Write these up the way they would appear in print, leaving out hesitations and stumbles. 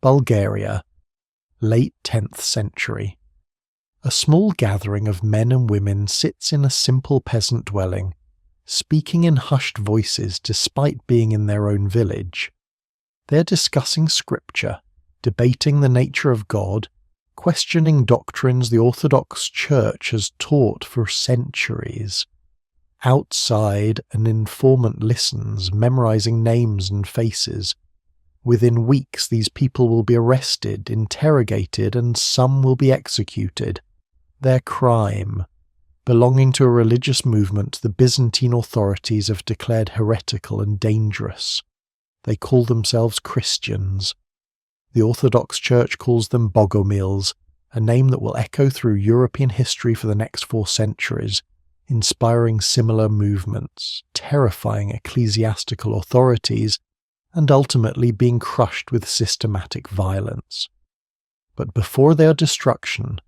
Bulgaria, late 10th century. A small gathering of men and women sits in a simple peasant dwelling, speaking in hushed voices despite being in their own village. They're discussing scripture, debating the nature of God, questioning doctrines the Orthodox Church has taught for centuries. Outside, an informant listens, memorizing names and faces. Within weeks, these people will be arrested, interrogated, and some will be executed. Their crime, belonging to a religious movement the Byzantine authorities have declared heretical and dangerous. They call themselves Christians. The Orthodox Church calls them Bogomils, a name that will echo through European history for the next 4 centuries, inspiring similar movements, terrifying ecclesiastical authorities, and ultimately being crushed with systematic violence. But before their destruction,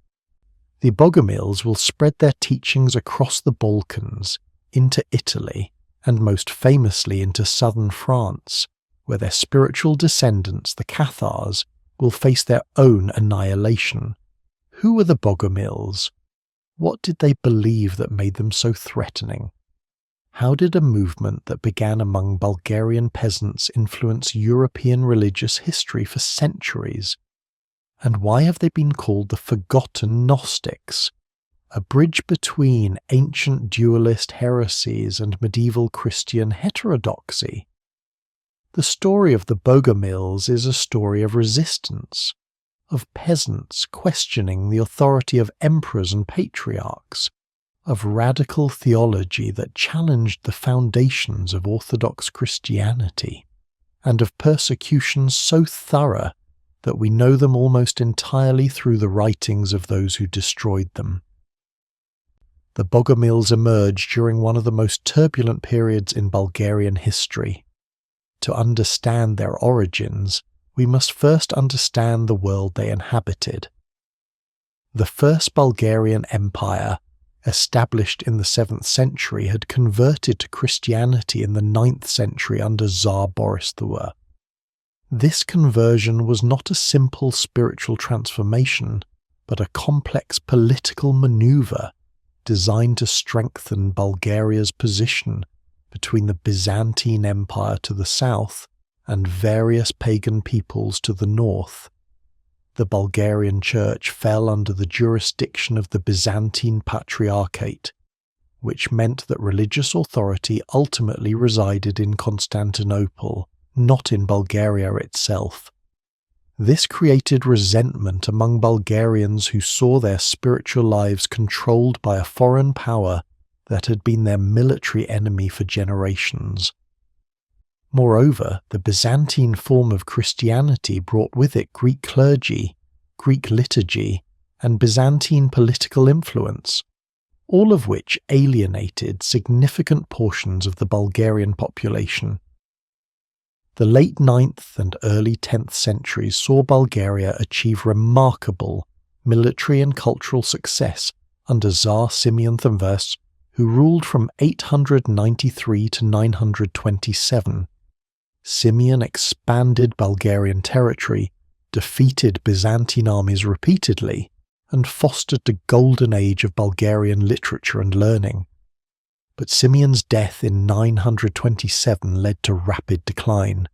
the Bogomils will spread their teachings across the Balkans, into Italy, and most famously into southern France, where their spiritual descendants, the Cathars, will face their own annihilation. Who were the Bogomils? What did they believe that made them so threatening? How did a movement that began among Bulgarian peasants influence European religious history for centuries? And why have they been called the forgotten Gnostics, a bridge between ancient dualist heresies and medieval Christian heterodoxy? The story of the Bogomils is a story of resistance, of peasants questioning the authority of emperors and patriarchs, of radical theology that challenged the foundations of Orthodox Christianity, and of persecutions so thorough that we know them almost entirely through the writings of those who destroyed them. The Bogomils emerged during one of the most turbulent periods in Bulgarian history. To understand their origins, we must first understand the world they inhabited. The First Bulgarian Empire, established in the 7th century, had converted to Christianity in the 9th century under Tsar Boris II. This conversion was not a simple spiritual transformation, but a complex political maneuver designed to strengthen Bulgaria's position between the Byzantine Empire to the south and various pagan peoples to the north. The Bulgarian Church fell under the jurisdiction of the Byzantine Patriarchate, which meant that religious authority ultimately resided in Constantinople, not in Bulgaria itself. This created resentment among Bulgarians who saw their spiritual lives controlled by a foreign power that had been their military enemy for generations. Moreover, the Byzantine form of Christianity brought with it Greek clergy, Greek liturgy, and Byzantine political influence, all of which alienated significant portions of the Bulgarian population. The late 9th and early 10th centuries saw Bulgaria achieve remarkable military and cultural success under Tsar Simeon I, who ruled from 893 to 927. Simeon expanded Bulgarian territory, defeated Byzantine armies repeatedly, and fostered the golden age of Bulgarian literature and learning. But Simeon's death in 927 led to rapid decline.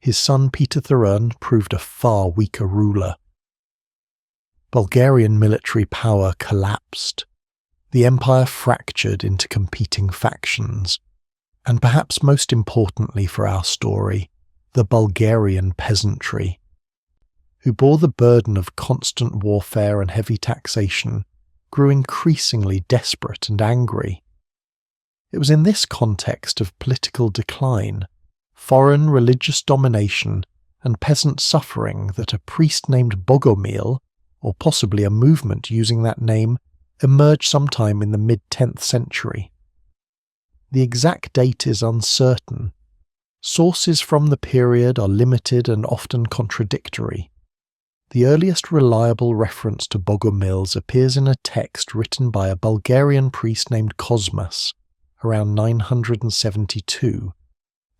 His son Peter III proved a far weaker ruler. Bulgarian military power collapsed. The empire fractured into competing factions. And perhaps most importantly for our story, the Bulgarian peasantry, who bore the burden of constant warfare and heavy taxation, grew increasingly desperate and angry. It was in this context of political decline, foreign religious domination, and peasant suffering that a priest named Bogomil, or possibly a movement using that name, emerged sometime in the mid-10th century. The exact date is uncertain. Sources from the period are limited and often contradictory. The earliest reliable reference to Bogomils appears in a text written by a Bulgarian priest named Cosmas, around 972,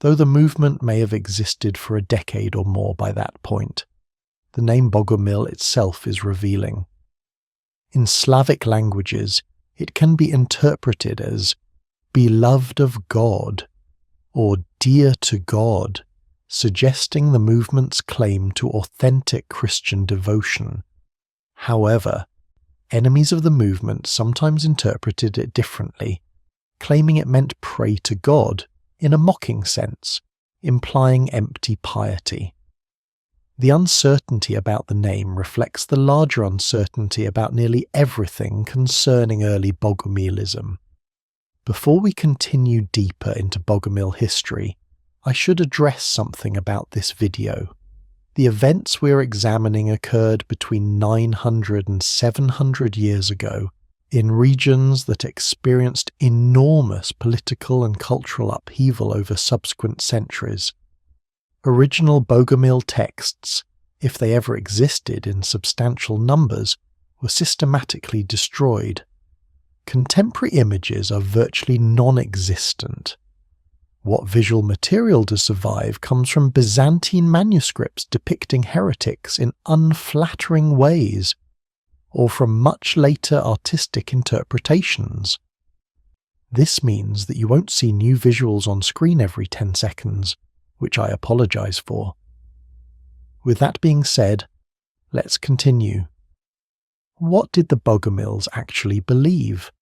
though the movement may have existed for a decade or more by that point. the name Bogomil itself is revealing. In Slavic languages, it can be interpreted as beloved of God or dear to God, suggesting the movement's claim to authentic Christian devotion. However, enemies of the movement sometimes interpreted it differently, claiming it meant pray to God in a mocking sense, implying empty piety. The uncertainty about the name reflects the larger uncertainty about nearly everything concerning early Bogomilism. Before we continue deeper into Bogomil history, I should address something about this video. The events we're examining occurred between 900 and 700 years ago in regions that experienced enormous political and cultural upheaval over subsequent centuries. Original Bogomil texts, if they ever existed in substantial numbers, were systematically destroyed. Contemporary images are virtually non-existent. What visual material does survive comes from Byzantine manuscripts depicting heretics in unflattering ways, or from much later artistic interpretations. This means that you won't see new visuals on screen every 10 seconds, which I apologize for. With that being said, let's continue. What did the Bogomils actually believe?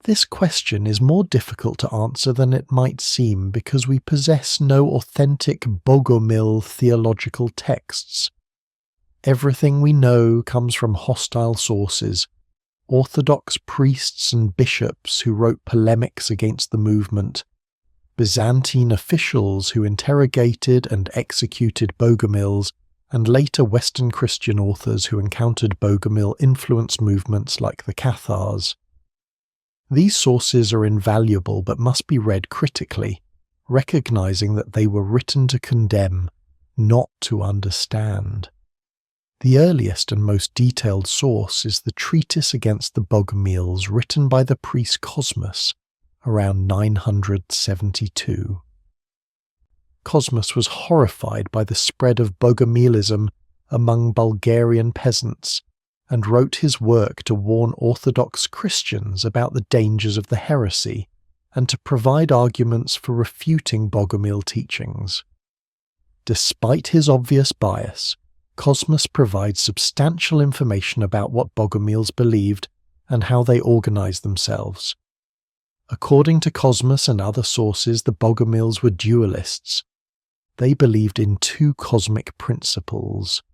This question is more difficult to answer than it might seem because we possess no authentic Bogomil theological texts. Everything we know comes from hostile sources, Orthodox priests and bishops who wrote polemics against the movement, Byzantine officials who interrogated and executed Bogomils, and later Western Christian authors who encountered Bogomil-influenced movements like the Cathars. These sources are invaluable but must be read critically, recognizing that they were written to condemn, not to understand. The earliest and most detailed source is the treatise against the Bogomils written by the priest Cosmas around 972. Cosmas was horrified by the spread of Bogomilism among Bulgarian peasants and wrote his work to warn Orthodox Christians about the dangers of the heresy and to provide arguments for refuting Bogomil teachings. Despite his obvious bias, Cosmas provides substantial information about what Bogomils believed and how they organized themselves. According to Cosmas and other sources, the Bogomils were dualists. They believed in two cosmic principles: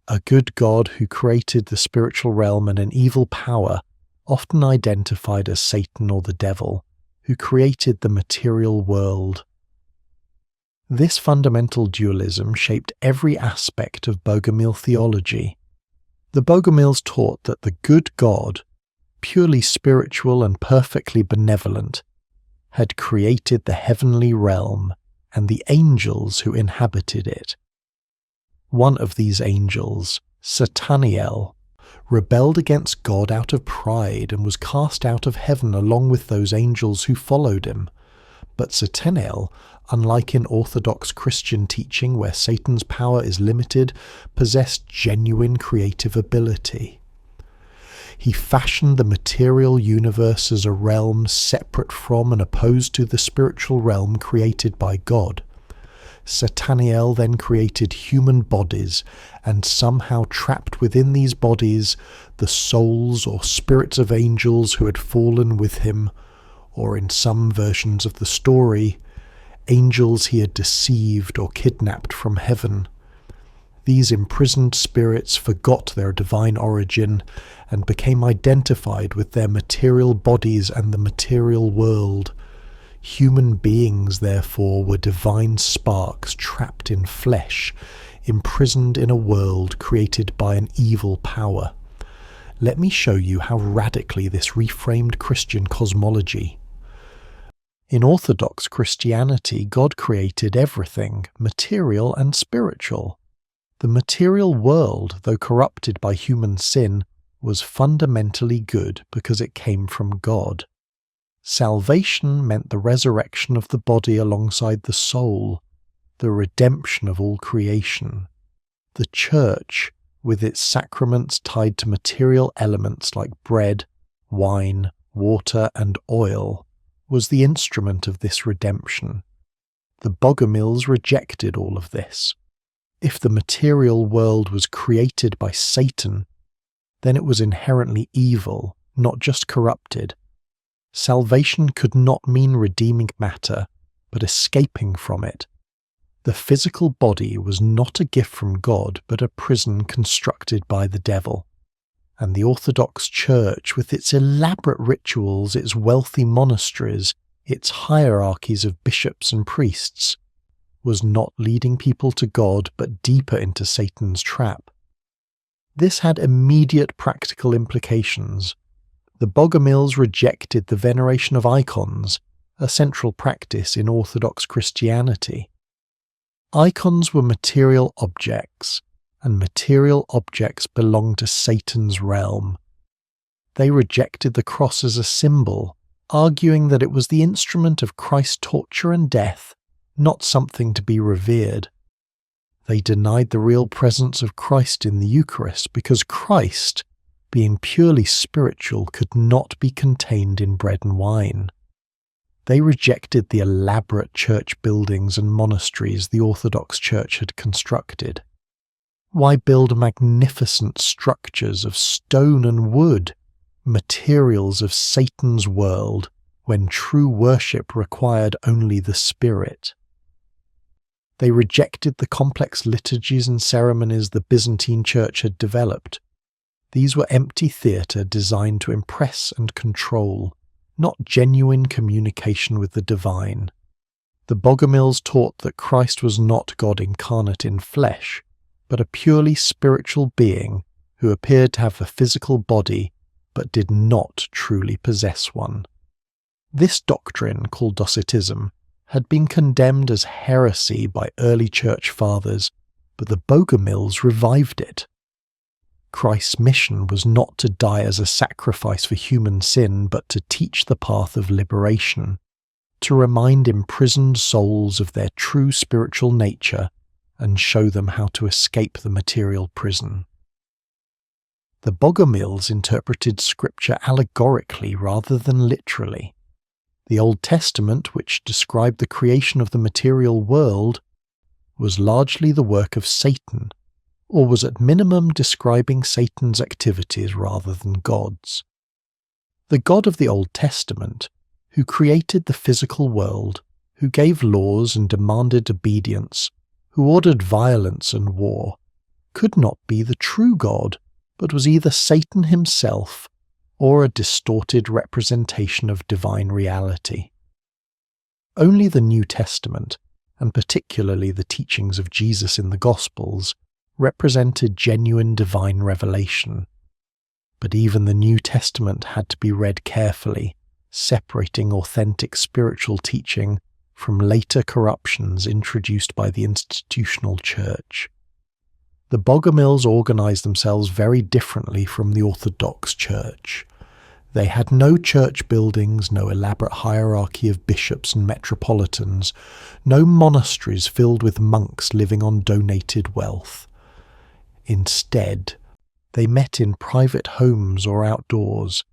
a good God who created the spiritual realm and an evil power, often identified as Satan or the devil, who created the material world. This fundamental dualism shaped every aspect of Bogomil theology. The Bogomils taught that the good God, purely spiritual and perfectly benevolent, had created the heavenly realm and the angels who inhabited it. One of these angels, Sataniel, rebelled against God out of pride and was cast out of heaven along with those angels who followed him. But Sataniel, unlike in Orthodox Christian teaching where Satan's power is limited, possessed genuine creative ability. He fashioned the material universe as a realm separate from and opposed to the spiritual realm created by God. Sataniel then created human bodies, and somehow trapped within these bodies the souls or spirits of angels who had fallen with him, or in some versions of the story, angels he had deceived or kidnapped from heaven. These imprisoned spirits forgot their divine origin and became identified with their material bodies and the material world. Human beings, therefore, were divine sparks trapped in flesh, imprisoned in a world created by an evil power. Let me show you how radically this reframed Christian cosmology. In Orthodox Christianity, God created everything, material and spiritual. The material world, though corrupted by human sin, was fundamentally good because it came from God. Salvation meant the resurrection of the body alongside the soul, the redemption of all creation. The church, with its sacraments tied to material elements like bread, wine, water, and oil, was the instrument of this redemption. The Bogomils rejected all of this. If the material world was created by Satan, then it was inherently evil, not just corrupted. Salvation could not mean redeeming matter, but escaping from it. The physical body was not a gift from God, but a prison constructed by the devil. And the Orthodox Church, with its elaborate rituals, its wealthy monasteries, its hierarchies of bishops and priests, was not leading people to God, but deeper into Satan's trap. This had immediate practical implications. The Bogomils rejected the veneration of icons, a central practice in Orthodox Christianity. Icons were material objects, and material objects belonged to Satan's realm. They rejected the cross as a symbol, arguing that it was the instrument of Christ's torture and death, not something to be revered. They denied the real presence of Christ in the Eucharist because Christ, being purely spiritual, could not be contained in bread and wine. They rejected the elaborate church buildings and monasteries the Orthodox Church had constructed. Why build magnificent structures of stone and wood, materials of Satan's world, when true worship required only the Spirit? They rejected the complex liturgies and ceremonies the Byzantine Church had developed. These were empty theatre designed to impress and control, not genuine communication with the divine. The Bogomils taught that Christ was not God incarnate in flesh, but a purely spiritual being who appeared to have a physical body but did not truly possess one. This doctrine, called Docetism, had been condemned as heresy by early church fathers, but the Bogomils revived it. Christ's mission was not to die as a sacrifice for human sin, but to teach the path of liberation, to remind imprisoned souls of their true spiritual nature and show them how to escape the material prison. The Bogomils interpreted Scripture allegorically rather than literally. The Old Testament, which described the creation of the material world, was largely the work of Satan, or was at minimum describing Satan's activities rather than God's. The God of the Old Testament, who created the physical world, who gave laws and demanded obedience, who ordered violence and war, could not be the true God, but was either Satan himself or a distorted representation of divine reality. Only the New Testament, and particularly the teachings of Jesus in the Gospels, represented genuine divine revelation. But even the New Testament had to be read carefully, separating authentic spiritual teaching from later corruptions introduced by the institutional church. The Bogomils organized themselves very differently from the Orthodox Church. They had no church buildings, no elaborate hierarchy of bishops and metropolitans, no monasteries filled with monks living on donated wealth. Instead, they met in private homes or outdoors.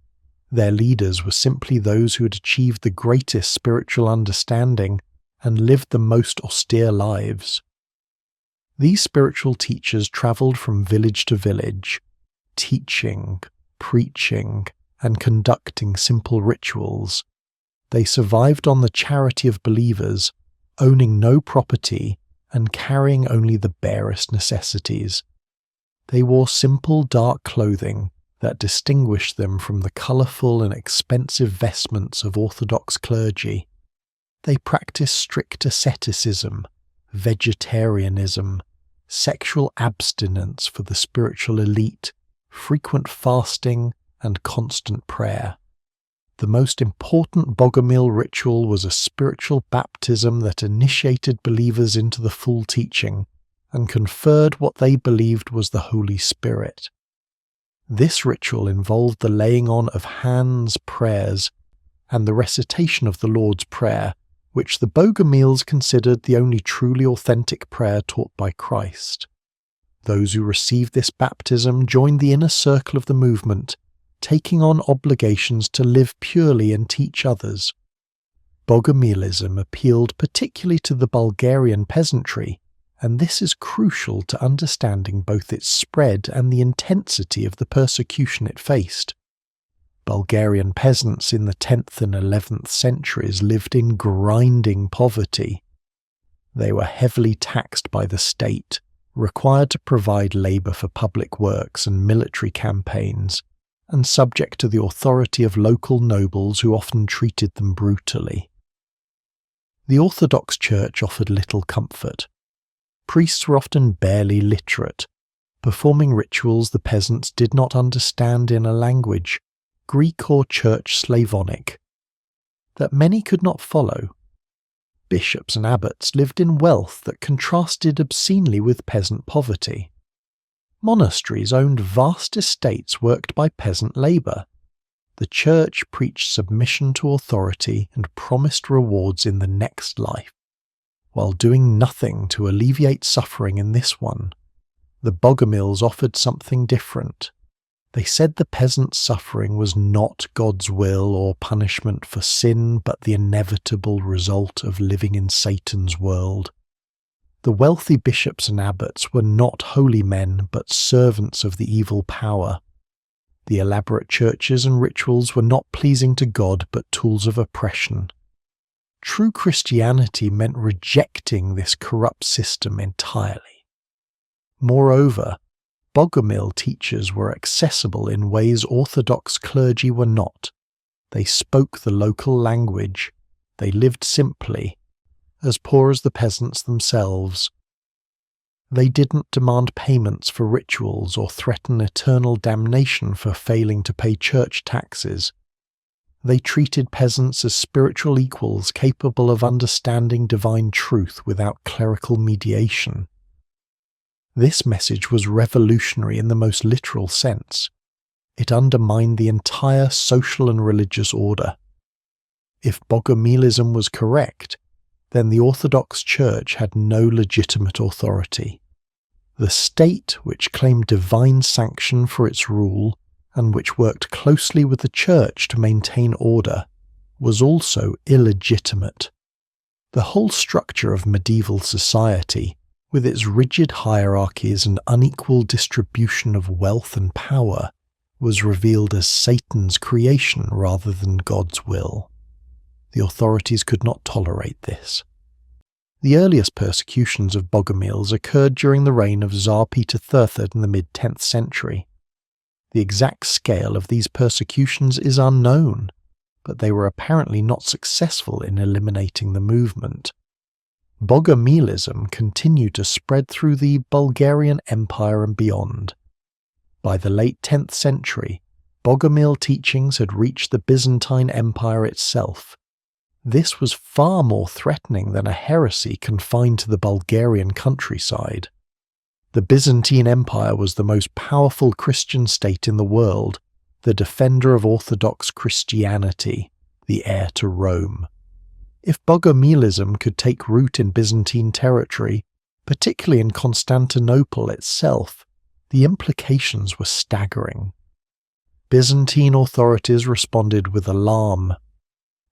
Their leaders were simply those who had achieved the greatest spiritual understanding and lived the most austere lives. These spiritual teachers travelled from village to village, teaching, preaching, and conducting simple rituals. They survived on the charity of believers, owning no property and carrying only the barest necessities. They wore simple dark clothing that distinguished them from the colourful and expensive vestments of Orthodox clergy. They practiced strict asceticism, vegetarianism, sexual abstinence for the spiritual elite, frequent fasting, and constant prayer. The most important Bogomil ritual was a spiritual baptism that initiated believers into the full teaching and conferred what they believed was the Holy Spirit. This ritual involved the laying on of hands, prayers, and the recitation of the Lord's Prayer, which the Bogomils considered the only truly authentic prayer taught by Christ. Those who received this baptism joined the inner circle of the movement, taking on obligations to live purely and teach others. Bogomilism appealed particularly to the Bulgarian peasantry, and this is crucial to understanding both its spread and the intensity of the persecution it faced. Bulgarian peasants in the 10th and 11th centuries lived in grinding poverty. They were heavily taxed by the state, required to provide labour for public works and military campaigns, and subject to the authority of local nobles who often treated them brutally. The Orthodox Church offered little comfort. Priests were often barely literate, performing rituals the peasants did not understand in a language, Greek or Church Slavonic, that many could not follow. Bishops and abbots lived in wealth that contrasted obscenely with peasant poverty. Monasteries owned vast estates worked by peasant labour. The Church preached submission to authority and promised rewards in the next life, while doing nothing to alleviate suffering in this one. The Bogomils offered something different. They said the peasant's suffering was not God's will or punishment for sin, but the inevitable result of living in Satan's world. The wealthy bishops and abbots were not holy men, but servants of the evil power. The elaborate churches and rituals were not pleasing to God, but tools of oppression. True Christianity meant rejecting this corrupt system entirely. Moreover, Bogomil teachers were accessible in ways Orthodox clergy were not. They spoke the local language. They lived simply, as poor as the peasants themselves. They didn't demand payments for rituals or threaten eternal damnation for failing to pay church taxes. They treated peasants as spiritual equals capable of understanding divine truth without clerical mediation. This message was revolutionary in the most literal sense. It undermined the entire social and religious order. If Bogomilism was correct, then the Orthodox Church had no legitimate authority. The state, which claimed divine sanction for its rule, and which worked closely with the Church to maintain order, was also illegitimate. The whole structure of medieval society, with its rigid hierarchies and unequal distribution of wealth and power, was revealed as Satan's creation rather than God's will. The authorities could not tolerate this. The earliest persecutions of Bogomils occurred during the reign of Tsar Peter III in the mid-10th century. The exact scale of these persecutions is unknown, but they were apparently not successful in eliminating the movement. Bogomilism continued to spread through the Bulgarian Empire and beyond. By the late 10th century, Bogomil teachings had reached the Byzantine Empire itself. This was far more threatening than a heresy confined to the Bulgarian countryside. The Byzantine Empire was the most powerful Christian state in the world, the defender of Orthodox Christianity, the heir to Rome. If Bogomilism could take root in Byzantine territory, particularly in Constantinople itself, the implications were staggering. Byzantine authorities responded with alarm.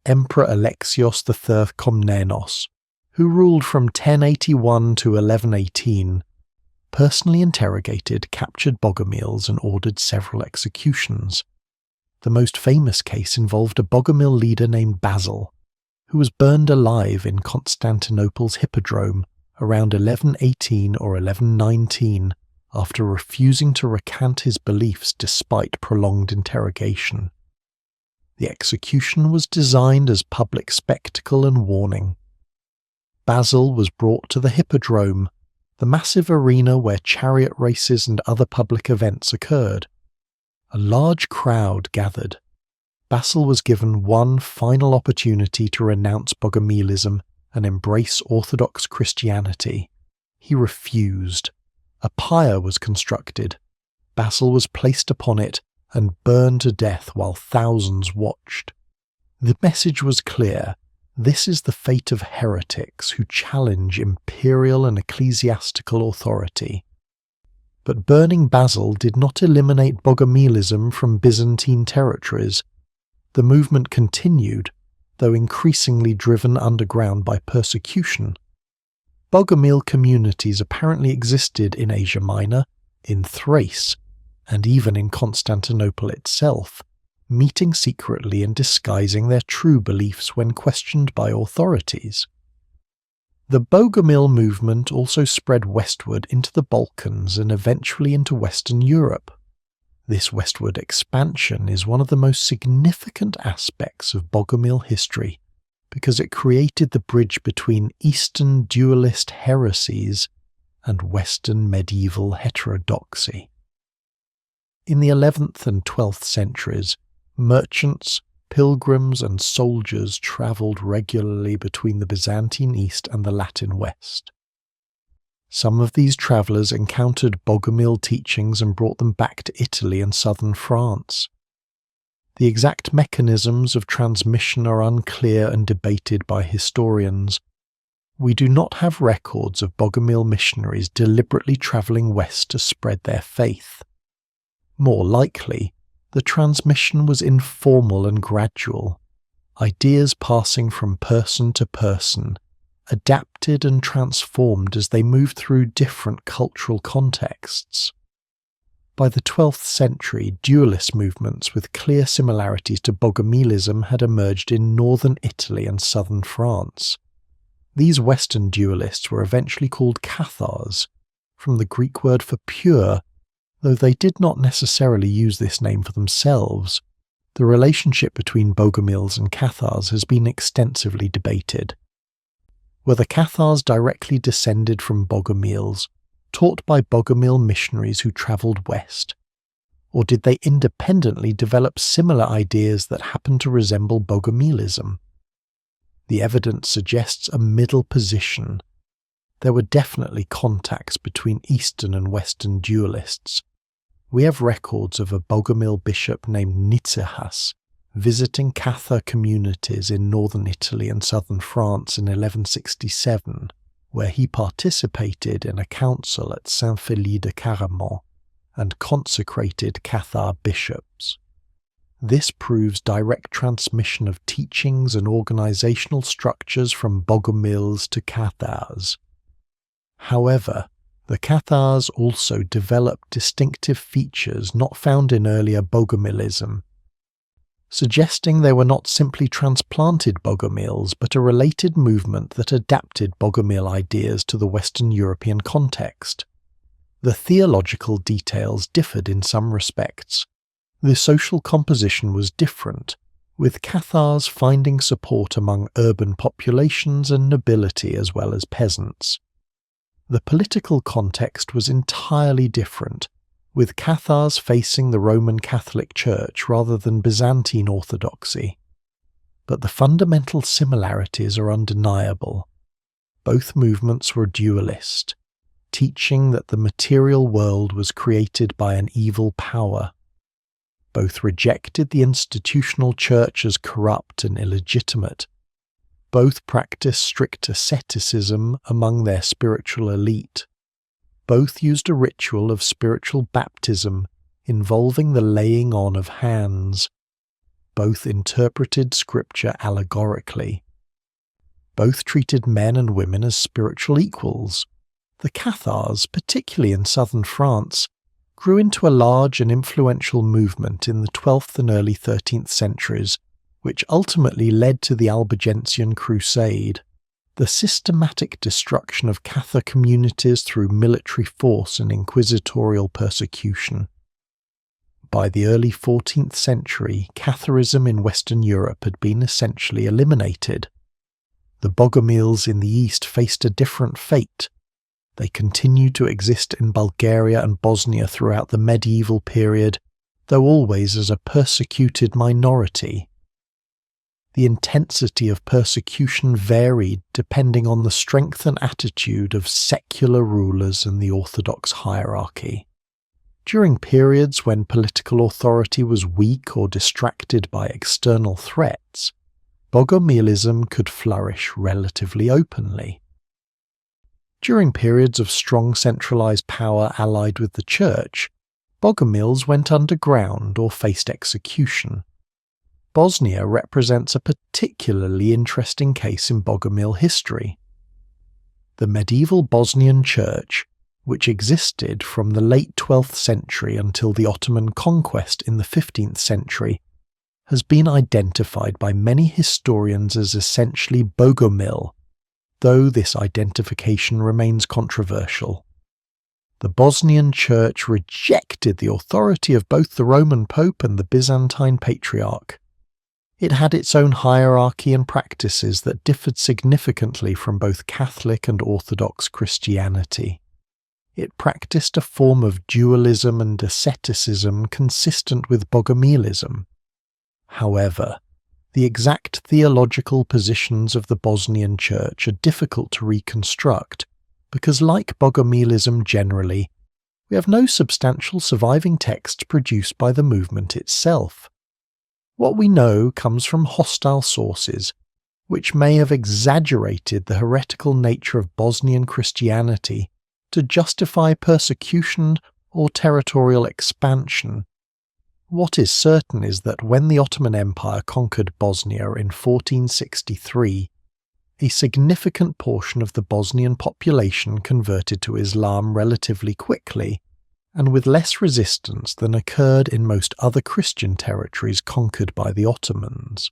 Emperor Alexios III Komnenos, who ruled from 1081 to 1118, personally interrogated captured Bogomils and ordered several executions. The most famous case involved a Bogomil leader named Basil, who was burned alive in Constantinople's Hippodrome around 1118 or 1119 after refusing to recant his beliefs despite prolonged interrogation. The execution was designed as public spectacle and warning. Basil was brought to the Hippodrome, the massive arena where chariot races and other public events occurred. A large crowd gathered. Basil was given one final opportunity to renounce Bogomilism and embrace Orthodox Christianity. He refused. A pyre was constructed. Basil was placed upon it and burned to death while thousands watched. The message was clear. This is the fate of heretics who challenge imperial and ecclesiastical authority. But burning Basil did not eliminate Bogomilism from Byzantine territories. The movement continued, though increasingly driven underground by persecution. Bogomil communities apparently existed in Asia Minor, in Thrace, and even in Constantinople itself, meeting secretly and disguising their true beliefs when questioned by authorities. The Bogomil movement also spread westward into the Balkans and eventually into Western Europe. This westward expansion is one of the most significant aspects of Bogomil history because it created the bridge between Eastern dualist heresies and Western medieval heterodoxy. In the 11th and 12th centuries, merchants, pilgrims and soldiers travelled regularly between the Byzantine East and the Latin West. Some of these travellers encountered Bogomil teachings and brought them back to Italy and southern France. The exact mechanisms of transmission are unclear and debated by historians. We do not have records of Bogomil missionaries deliberately travelling west to spread their faith. More likely, the transmission was informal and gradual, ideas passing from person to person, adapted and transformed as they moved through different cultural contexts. By the 12th century, dualist movements with clear similarities to Bogomilism had emerged in northern Italy and southern France. These Western dualists were eventually called Cathars, from the Greek word for pure. Though they did not necessarily use this name for themselves, the relationship between Bogomils and Cathars has been extensively debated. Were the Cathars directly descended from Bogomils, taught by Bogomil missionaries who travelled west? Or did they independently develop similar ideas that happened to resemble Bogomilism? The evidence suggests a middle position. There were definitely contacts between Eastern and Western dualists. We have records of a Bogomil bishop named Nicetas visiting Cathar communities in northern Italy and southern France in 1167, where he participated in a council at Saint-Félix-de-Caraman and consecrated Cathar bishops. This proves direct transmission of teachings and organizational structures from Bogomils to Cathars. However, the Cathars also developed distinctive features not found in earlier Bogomilism, suggesting they were not simply transplanted Bogomils but a related movement that adapted Bogomil ideas to the Western European context. The theological details differed in some respects. The social composition was different, with Cathars finding support among urban populations and nobility as well as peasants. The political context was entirely different, with Cathars facing the Roman Catholic Church rather than Byzantine Orthodoxy. But the fundamental similarities are undeniable. Both movements were dualist, teaching that the material world was created by an evil power. Both rejected the institutional church as corrupt and illegitimate. Both practiced strict asceticism among their spiritual elite. Both used a ritual of spiritual baptism involving the laying on of hands. Both interpreted scripture allegorically. Both treated men and women as spiritual equals. The Cathars, particularly in southern France, grew into a large and influential movement in the 12th and early 13th centuries, which ultimately led to the Albigensian Crusade, the systematic destruction of Cathar communities through military force and inquisitorial persecution. By the early 14th century, Catharism in Western Europe had been essentially eliminated. The Bogomils in the east faced a different fate. They continued to exist in Bulgaria and Bosnia throughout the medieval period, though always as a persecuted minority. The intensity of persecution varied depending on the strength and attitude of secular rulers and the Orthodox hierarchy. During periods when political authority was weak or distracted by external threats, Bogomilism could flourish relatively openly. During periods of strong centralized power allied with the church, Bogomils went underground or faced execution. Bosnia represents a particularly interesting case in Bogomil history. The medieval Bosnian church, which existed from the late 12th century until the Ottoman conquest in the 15th century, has been identified by many historians as essentially Bogomil, though this identification remains controversial. The Bosnian Church rejected the authority of both the Roman Pope and the Byzantine Patriarch. It had its own hierarchy and practices that differed significantly from both Catholic and Orthodox Christianity. It practiced a form of dualism and asceticism consistent with Bogomilism. However, the exact theological positions of the Bosnian Church are difficult to reconstruct because, like Bogomilism generally, we have no substantial surviving texts produced by the movement itself. What we know comes from hostile sources, which may have exaggerated the heretical nature of Bosnian Christianity to justify persecution or territorial expansion. What is certain is that when the Ottoman Empire conquered Bosnia in 1463, a significant portion of the Bosnian population converted to Islam relatively quickly, and with less resistance than occurred in most other Christian territories conquered by the Ottomans.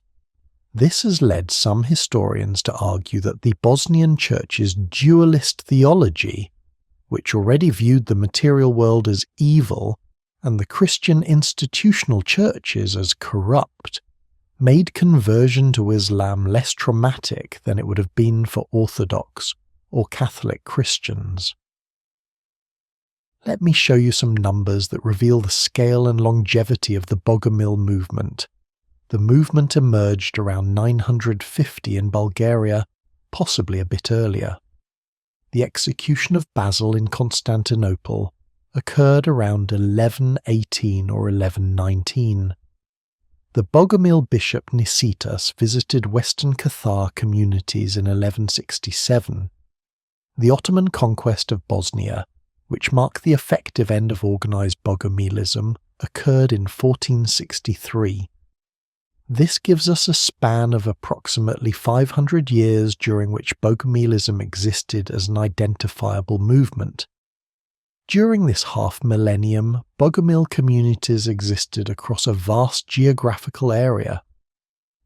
This has led some historians to argue that the Bosnian Church's dualist theology, which already viewed the material world as evil and the Christian institutional churches as corrupt, made conversion to Islam less traumatic than it would have been for Orthodox or Catholic Christians. Let me show you some numbers that reveal the scale and longevity of the Bogomil movement. The movement emerged around 950 in Bulgaria, possibly a bit earlier. The execution of Basil in Constantinople occurred around 1118 or 1119. The Bogomil bishop Nicetas visited Western Cathar communities in 1167. The Ottoman conquest of Bosnia, which marked the effective end of organised Bogomilism, occurred in 1463. This gives us a span of approximately 500 years during which Bogomilism existed as an identifiable movement. During this half-millennium, Bogomil communities existed across a vast geographical area.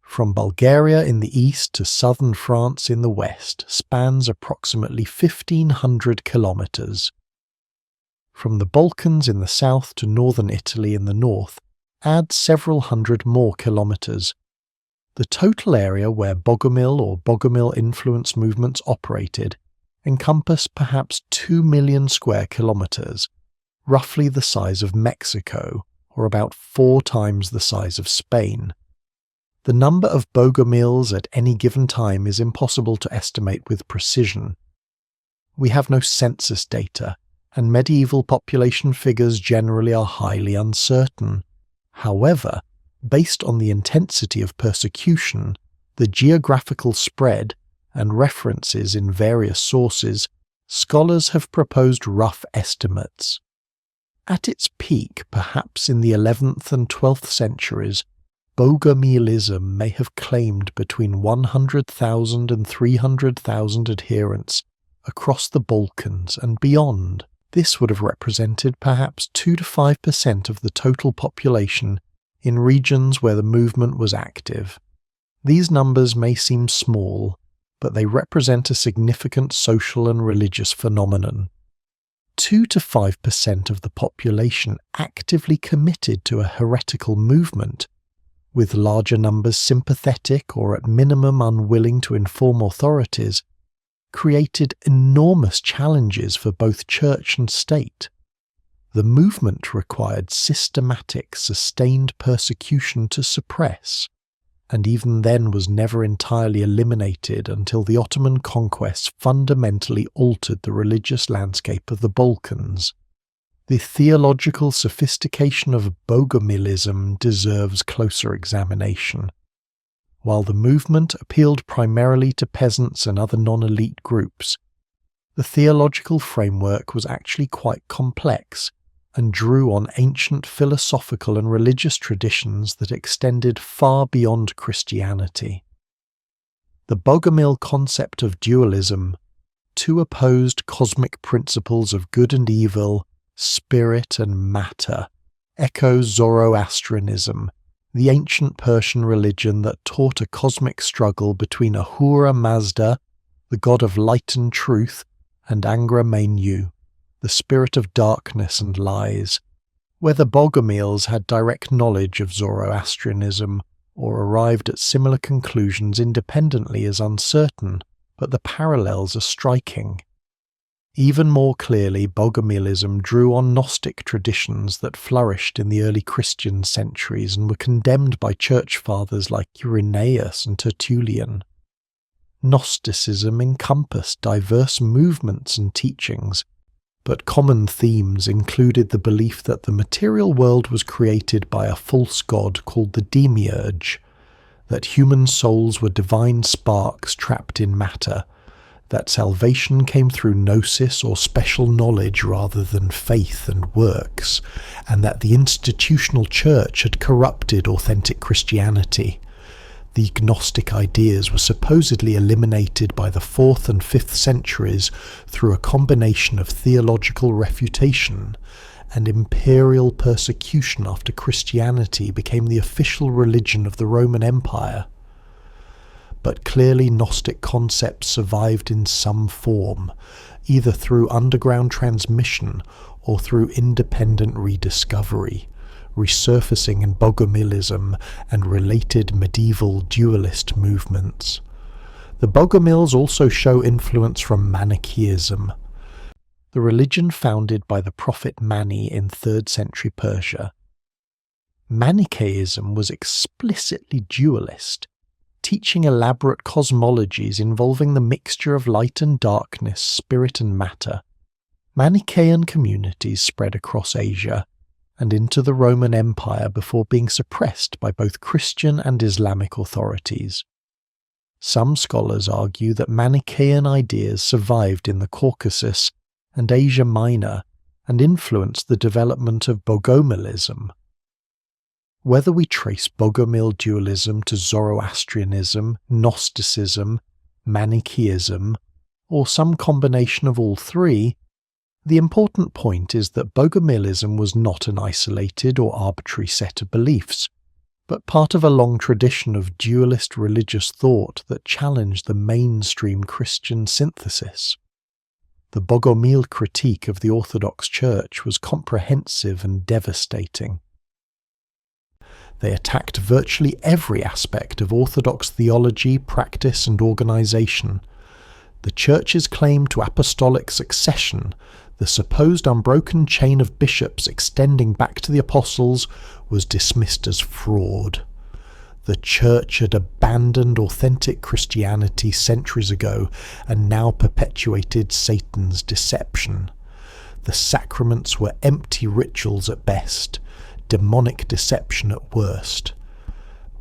From Bulgaria in the east to southern France in the west spans approximately 1,500 kilometres. From the Balkans in the south to northern Italy in the north, add several hundred more kilometres. The total area where Bogomil or Bogomil-influenced movements operated encompass perhaps 2 million square kilometres, roughly the size of Mexico, or about 4 times the size of Spain. The number of Bogomils at any given time is impossible to estimate with precision. We have no census data, and medieval population figures generally are highly uncertain. However, based on the intensity of persecution, the geographical spread, and references in various sources, scholars have proposed rough estimates. At its peak, perhaps in the 11th and 12th centuries, Bogomilism may have claimed between 100,000 and 300,000 adherents across the Balkans and beyond. This would have represented perhaps 2 to 5% of the total population in regions where the movement was active. These numbers may seem small, but they represent a significant social and religious phenomenon. 2 to 5% of the population actively committed to a heretical movement, with larger numbers sympathetic or at minimum unwilling to inform authorities, created enormous challenges for both church and state. The movement required systematic, sustained persecution to suppress, and even then was never entirely eliminated until the Ottoman conquest fundamentally altered the religious landscape of the Balkans. The theological sophistication of Bogomilism deserves closer examination. While the movement appealed primarily to peasants and other non-elite groups, The theological framework was actually quite complex and drew on ancient philosophical and religious traditions that extended far beyond Christianity. The Bogomil concept of dualism, two opposed cosmic principles of good and evil, spirit and matter, echoes Zoroastrianism, the ancient Persian religion that taught a cosmic struggle between Ahura Mazda, the god of light and truth, and Angra Mainyu, the spirit of darkness and lies. Whether Bogomils had direct knowledge of Zoroastrianism or arrived at similar conclusions independently is uncertain, but the parallels are striking. Even more clearly, Bogomilism drew on Gnostic traditions that flourished in the early Christian centuries and were condemned by church fathers like Irenaeus and Tertullian. Gnosticism encompassed diverse movements and teachings, but common themes included the belief that the material world was created by a false god called the Demiurge, that human souls were divine sparks trapped in matter, that salvation came through gnosis or special knowledge rather than faith and works, and that the institutional church had corrupted authentic Christianity. The Gnostic ideas were supposedly eliminated by the 4th and 5th centuries through a combination of theological refutation and imperial persecution after Christianity became the official religion of the Roman Empire. But clearly Gnostic concepts survived in some form, either through underground transmission or through independent rediscovery, resurfacing in Bogomilism and related medieval dualist movements. The Bogomils also show influence from Manichaeism, the religion founded by the prophet Mani in 3rd century Persia. Manichaeism was explicitly dualist, teaching elaborate cosmologies involving the mixture of light and darkness, spirit and matter. Manichaean communities spread across Asia and into the Roman Empire before being suppressed by both Christian and Islamic authorities. Some scholars argue that Manichaean ideas survived in the Caucasus and Asia Minor and influenced the development of Bogomilism. Whether we trace Bogomil dualism to Zoroastrianism, Gnosticism, Manichaeism, or some combination of all three, the important point is that Bogomilism was not an isolated or arbitrary set of beliefs, but part of a long tradition of dualist religious thought that challenged the mainstream Christian synthesis. The Bogomil critique of the Orthodox Church was comprehensive and devastating. They attacked virtually every aspect of Orthodox theology, practice, and organization. The Church's claim to apostolic succession, the supposed unbroken chain of bishops extending back to the apostles, was dismissed as fraud. The Church had abandoned authentic Christianity centuries ago and now perpetuated Satan's deception. The sacraments were empty rituals at best, demonic deception at worst.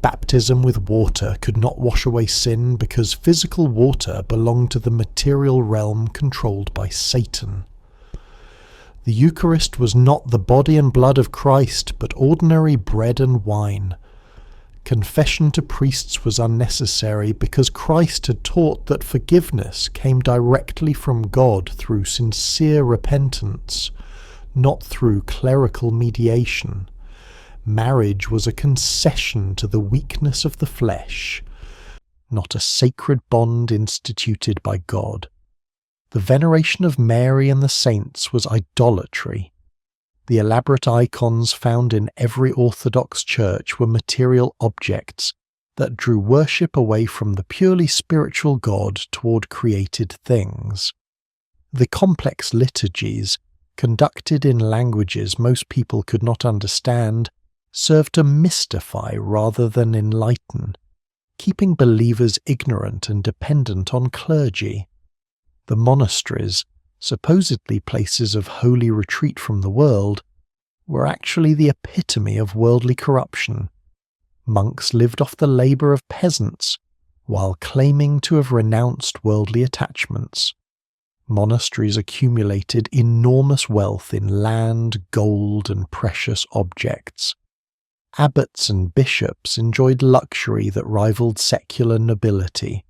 Baptism with water could not wash away sin because physical water belonged to the material realm controlled by Satan. The Eucharist was not the body and blood of Christ, but ordinary bread and wine. Confession to priests was unnecessary because Christ had taught that forgiveness came directly from God through sincere repentance, not through clerical mediation. Marriage was a concession to the weakness of the flesh, not a sacred bond instituted by God. The veneration of Mary and the saints was idolatry. The elaborate icons found in every Orthodox church were material objects that drew worship away from the purely spiritual God toward created things. The complex liturgies, conducted in languages most people could not understand, served to mystify rather than enlighten, keeping believers ignorant and dependent on clergy. The monasteries, supposedly places of holy retreat from the world, were actually the epitome of worldly corruption. Monks lived off the labour of peasants, while claiming to have renounced worldly attachments. Monasteries accumulated enormous wealth in land, gold, and precious objects. Abbots and bishops enjoyed luxury that rivaled secular nobility.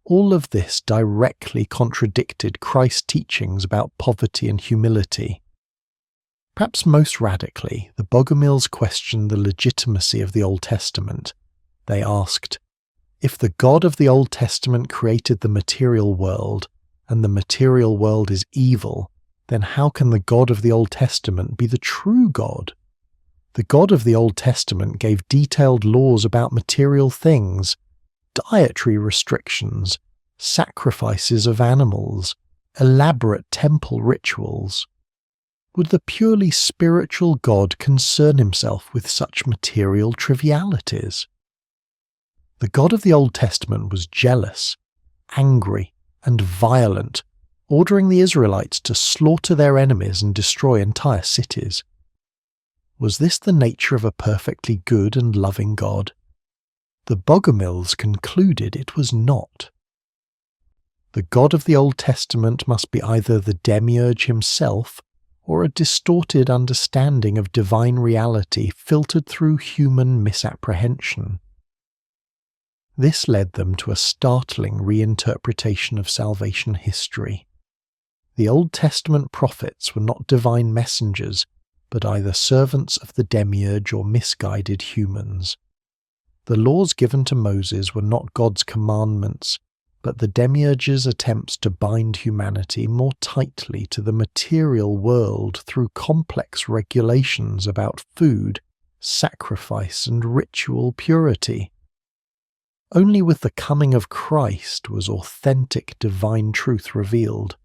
All of this directly contradicted Christ's teachings about poverty and humility. Perhaps most radically, the Bogomils questioned the legitimacy of the Old Testament. They asked, if the God of the Old Testament created the material world, and the material world is evil, then how can the God of the Old Testament be the true God? The God of the Old Testament gave detailed laws about material things, dietary restrictions, sacrifices of animals, elaborate temple rituals. Would the purely spiritual God concern himself with such material trivialities? The God of the Old Testament was jealous, angry, and violent, ordering the Israelites to slaughter their enemies and destroy entire cities. Was this the nature of a perfectly good and loving God? The Bogomils concluded it was not. The God of the Old Testament must be either the demiurge himself or a distorted understanding of divine reality filtered through human misapprehension. This led them to a startling reinterpretation of salvation history. The Old Testament prophets were not divine messengers, but either servants of the demiurge or misguided humans. The laws given to Moses were not God's commandments, but the demiurge's attempts to bind humanity more tightly to the material world through complex regulations about food, sacrifice, and ritual purity. Only with the coming of Christ was authentic divine truth revealed.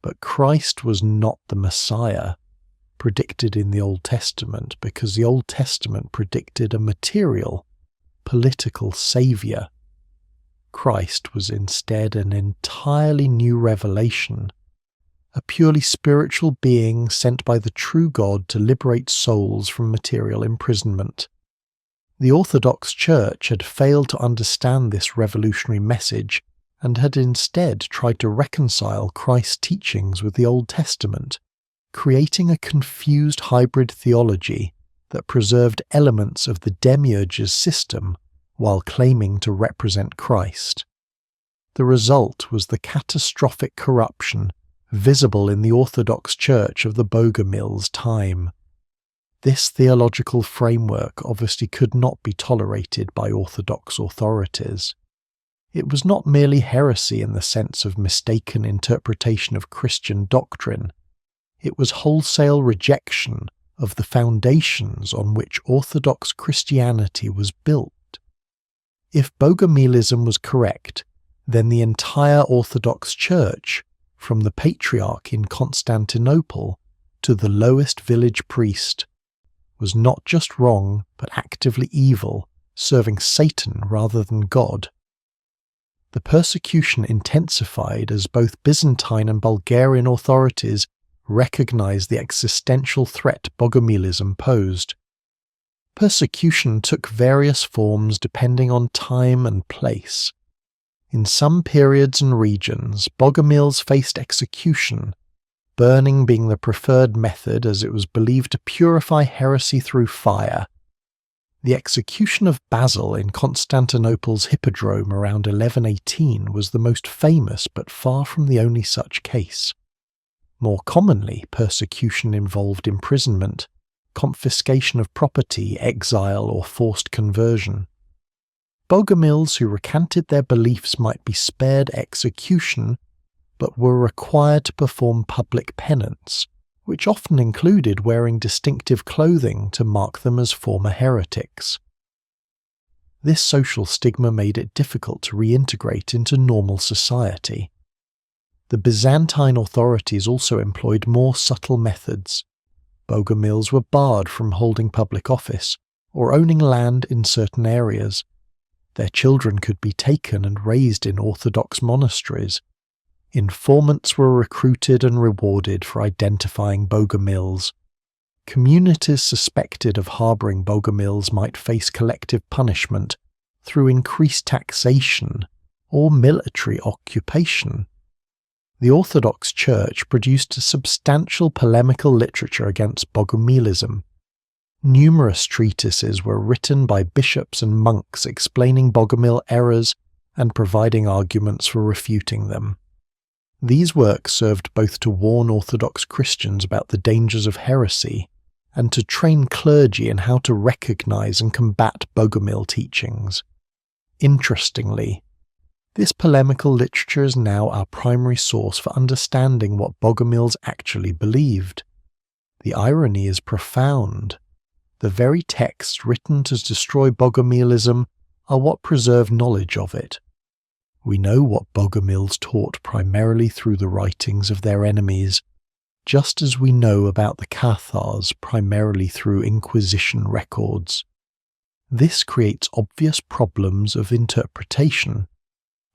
But Christ was not the Messiah predicted in the Old Testament, because the Old Testament predicted a material, political saviour. Christ was instead an entirely new revelation, a purely spiritual being sent by the true God to liberate souls from material imprisonment. The Orthodox Church had failed to understand this revolutionary message and had instead tried to reconcile Christ's teachings with the Old Testament, creating a confused hybrid theology that preserved elements of the demiurge's system while claiming to represent Christ. The result was the catastrophic corruption visible in the Orthodox Church of the Bogomils' time. This theological framework obviously could not be tolerated by Orthodox authorities. It was not merely heresy in the sense of mistaken interpretation of Christian doctrine. It was wholesale rejection of the foundations on which Orthodox Christianity was built. If Bogomilism was correct, then the entire Orthodox Church, from the Patriarch in Constantinople to the lowest village priest, was not just wrong, but actively evil, serving Satan rather than God. The persecution intensified as both Byzantine and Bulgarian authorities recognized the existential threat Bogomilism posed. Persecution took various forms depending on time and place. In some periods and regions, Bogomils faced execution, burning being the preferred method as it was believed to purify heresy through fire. The execution of Basil in Constantinople's Hippodrome around 1118 was the most famous but far from the only such case. More commonly, persecution involved imprisonment, confiscation of property, exile, or forced conversion. Bogomils who recanted their beliefs might be spared execution, but were required to perform public penance, which often included wearing distinctive clothing to mark them as former heretics. This social stigma made it difficult to reintegrate into normal society. The Byzantine authorities also employed more subtle methods. Bogomils were barred from holding public office or owning land in certain areas. Their children could be taken and raised in Orthodox monasteries. Informants were recruited and rewarded for identifying Bogomils. Communities suspected of harbouring Bogomils might face collective punishment through increased taxation or military occupation. the Orthodox Church produced a substantial polemical literature against Bogomilism. Numerous treatises were written by bishops and monks explaining Bogomil errors and providing arguments for refuting them. These works served both to warn Orthodox Christians about the dangers of heresy and to train clergy in how to recognize and combat Bogomil teachings. Interestingly, this polemical literature is now our primary source for understanding what Bogomils actually believed. The irony is profound. The very texts written to destroy Bogomilism are what preserve knowledge of it. We know what Bogomils taught primarily through the writings of their enemies, just as we know about the Cathars primarily through Inquisition records. This creates obvious problems of interpretation.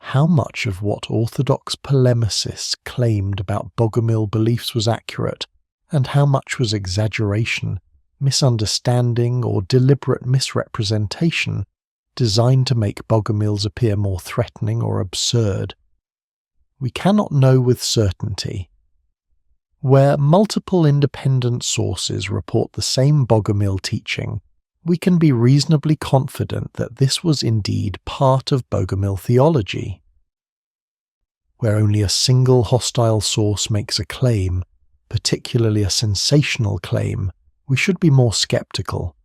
How much of what Orthodox polemicists claimed about Bogomil beliefs was accurate, and how much was exaggeration, misunderstanding, or deliberate misrepresentation designed to make Bogomils appear more threatening or absurd? We cannot know with certainty. Where multiple independent sources report the same Bogomil teaching, we can be reasonably confident that this was indeed part of Bogomil theology. Where only a single hostile source makes a claim, particularly a sensational claim, we should be more skeptical.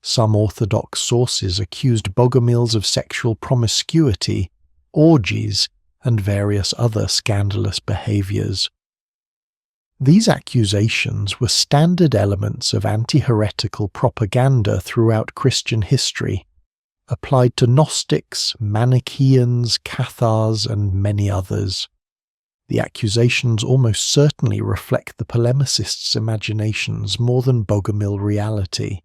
Some Orthodox sources accused Bogomils of sexual promiscuity, orgies, and various other scandalous behaviors. These accusations were standard elements of anti-heretical propaganda throughout Christian history, applied to Gnostics, Manichaeans, Cathars, and many others. The accusations almost certainly reflect the polemicists' imaginations more than Bogomil reality,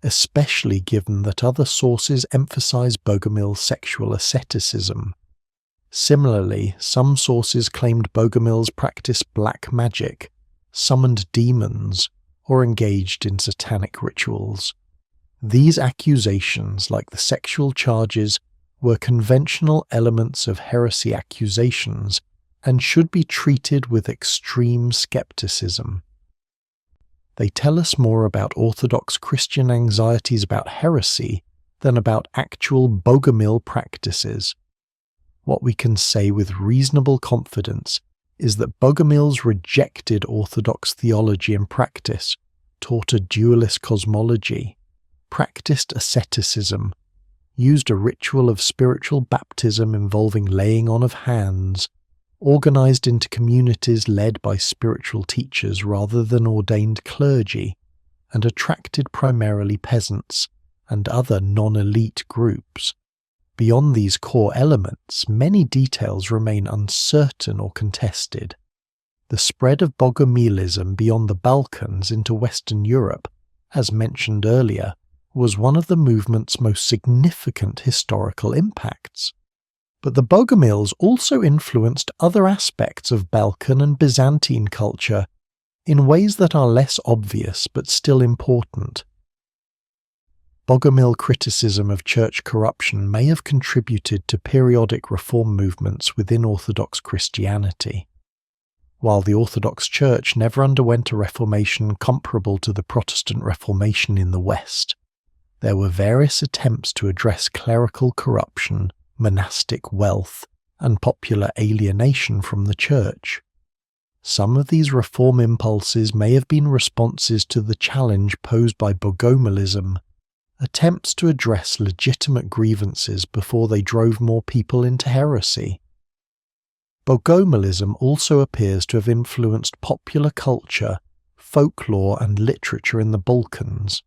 especially given that other sources emphasize Bogomil's sexual asceticism. Similarly, some sources claimed Bogomils practiced black magic, summoned demons, or engaged in satanic rituals. These accusations, like the sexual charges, were conventional elements of heresy accusations and should be treated with extreme skepticism. They tell us more about Orthodox Christian anxieties about heresy than about actual Bogomil practices. What we can say with reasonable confidence is that Bogomils rejected Orthodox theology and practice, taught a dualist cosmology, practiced asceticism, used a ritual of spiritual baptism involving laying on of hands, organized into communities led by spiritual teachers rather than ordained clergy, and attracted primarily peasants and other non-elite groups. Beyond these core elements, many details remain uncertain or contested. The spread of Bogomilism beyond the Balkans into Western Europe, as mentioned earlier, was one of the movement's most significant historical impacts. But the Bogomils also influenced other aspects of Balkan and Byzantine culture in ways that are less obvious but still important. Bogomil criticism of church corruption may have contributed to periodic reform movements within Orthodox Christianity. While the Orthodox Church never underwent a reformation comparable to the Protestant Reformation in the West, there were various attempts to address clerical corruption, monastic wealth, and popular alienation from the Church. Some of these reform impulses may have been responses to the challenge posed by Bogomilism, attempts to address legitimate grievances before they drove more people into heresy. Bogomilism also appears to have influenced popular culture, folklore, and literature in the Balkans.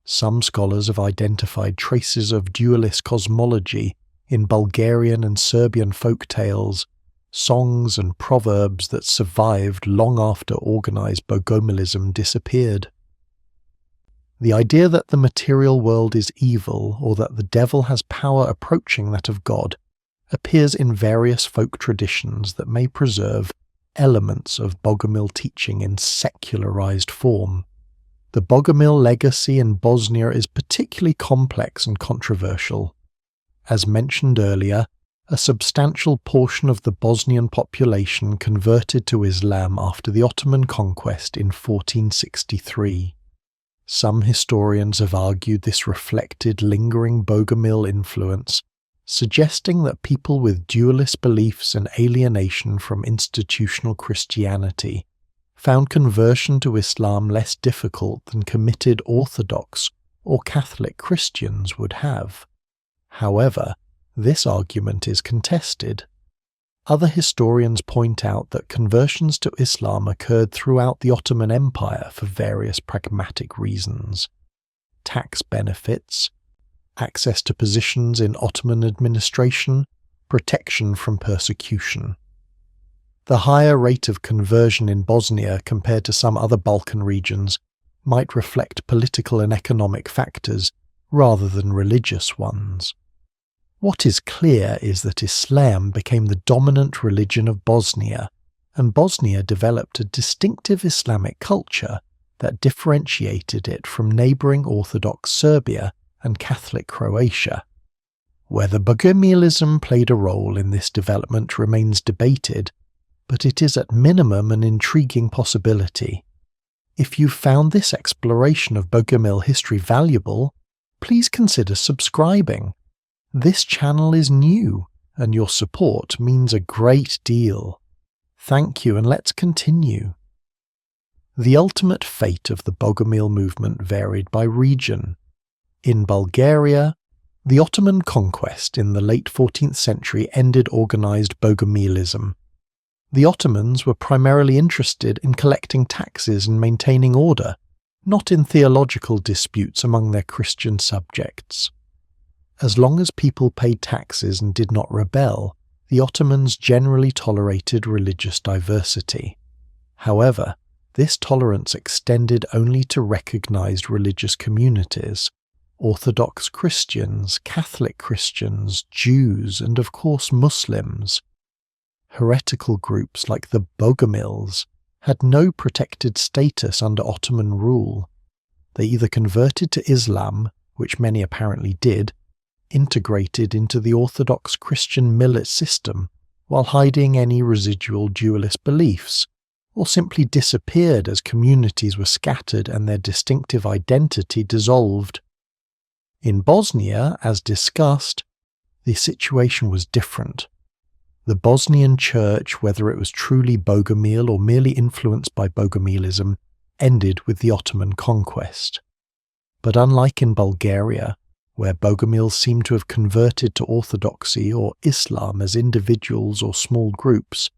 Some scholars have identified traces of dualist cosmology in Bulgarian and Serbian folk tales, songs and proverbs that survived long after organized Bogomilism disappeared. The idea that the material world is evil or that the devil has power approaching that of God appears in various folk traditions that may preserve elements of Bogomil teaching in secularized form. The Bogomil legacy in Bosnia is particularly complex and controversial. As mentioned earlier, a substantial portion of the Bosnian population converted to Islam after the Ottoman conquest in 1463. Some historians have argued this reflected lingering Bogomil influence, suggesting that people with dualist beliefs and alienation from institutional Christianity found conversion to Islam less difficult than committed Orthodox or Catholic Christians would have. However, this argument is contested. Other historians point out that conversions to Islam occurred throughout the Ottoman Empire for various pragmatic reasons: tax benefits, access to positions in Ottoman administration, protection from persecution. The higher rate of conversion in Bosnia compared to some other Balkan regions might reflect political and economic factors rather than religious ones. What is clear is that Islam became the dominant religion of Bosnia, and Bosnia developed a distinctive Islamic culture that differentiated it from neighbouring Orthodox Serbia and Catholic Croatia. Whether Bogomilism played a role in this development remains debated, but it is at minimum an intriguing possibility. If you found this exploration of Bogomil history valuable, please consider subscribing. This channel is new, and your support means a great deal. Thank you, and let's continue. The ultimate fate of the Bogomil movement varied by region. In Bulgaria, the Ottoman conquest in the late 14th century ended organised Bogomilism. The Ottomans were primarily interested in collecting taxes and maintaining order, not in theological disputes among their Christian subjects. As long as people paid taxes and did not rebel, the Ottomans generally tolerated religious diversity. However, this tolerance extended only to recognized religious communities: Orthodox Christians, Catholic Christians, Jews, and of course Muslims. Heretical groups like the Bogomils had no protected status under Ottoman rule. They either converted to Islam, which many apparently did, integrated into the Orthodox Christian millet system while hiding any residual dualist beliefs, or simply disappeared as communities were scattered and their distinctive identity dissolved. In Bosnia, as discussed, the situation was different. The Bosnian church, whether it was truly Bogomil or merely influenced by Bogomilism, ended with the Ottoman conquest. But unlike in Bulgaria, where Bogomils seem to have converted to Orthodoxy or Islam as individuals or small groups,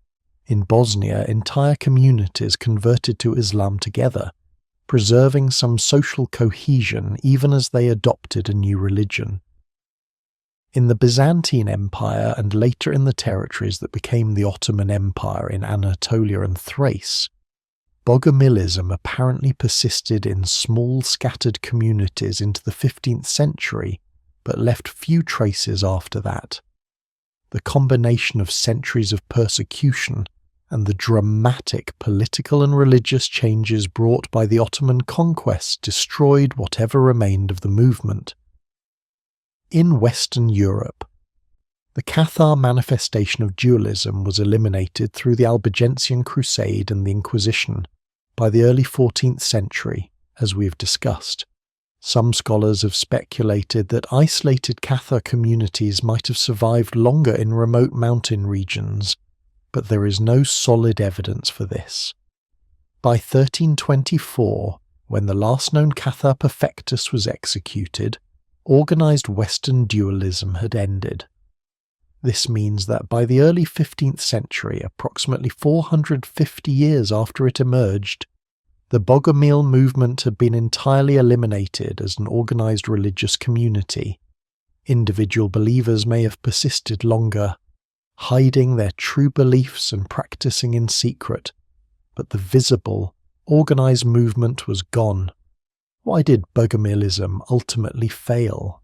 in Bosnia entire communities converted to Islam together, preserving some social cohesion even as they adopted a new religion. In the Byzantine Empire and later in the territories that became the Ottoman Empire in Anatolia and Thrace, Bogomilism apparently persisted in small scattered communities into the 15th century, but left few traces after that. The combination of centuries of persecution and the dramatic political and religious changes brought by the Ottoman conquest destroyed whatever remained of the movement. In Western Europe, the Cathar manifestation of dualism was eliminated through the Albigensian Crusade and the Inquisition by the early 14th century, as we have discussed. Some scholars have speculated that isolated Cathar communities might have survived longer in remote mountain regions, but there is no solid evidence for this. By 1324, when the last known Cathar perfectus was executed, organised Western dualism had ended. This means that by the early 15th century, approximately 450 years after it emerged, the Bogomil movement had been entirely eliminated as an organised religious community. Individual believers may have persisted longer, hiding their true beliefs and practising in secret, but the visible, organised movement was gone. Why did Bogomilism ultimately fail?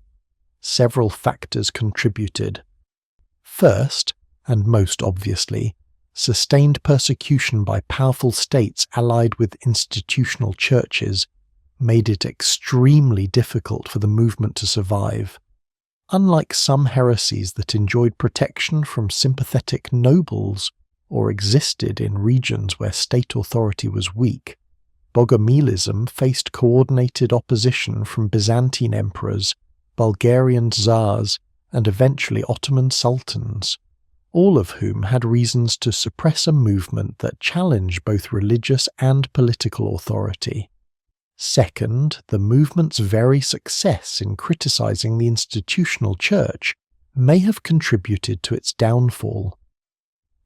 Several factors contributed. First, and most obviously, sustained persecution by powerful states allied with institutional churches made it extremely difficult for the movement to survive. unlike some heresies that enjoyed protection from sympathetic nobles or existed in regions where state authority was weak, Bogomilism faced coordinated opposition from Byzantine emperors, Bulgarian tsars, and eventually Ottoman sultans, all of whom had reasons to suppress a movement that challenged both religious and political authority. Second, the movement's very success in criticizing the institutional church may have contributed to its downfall.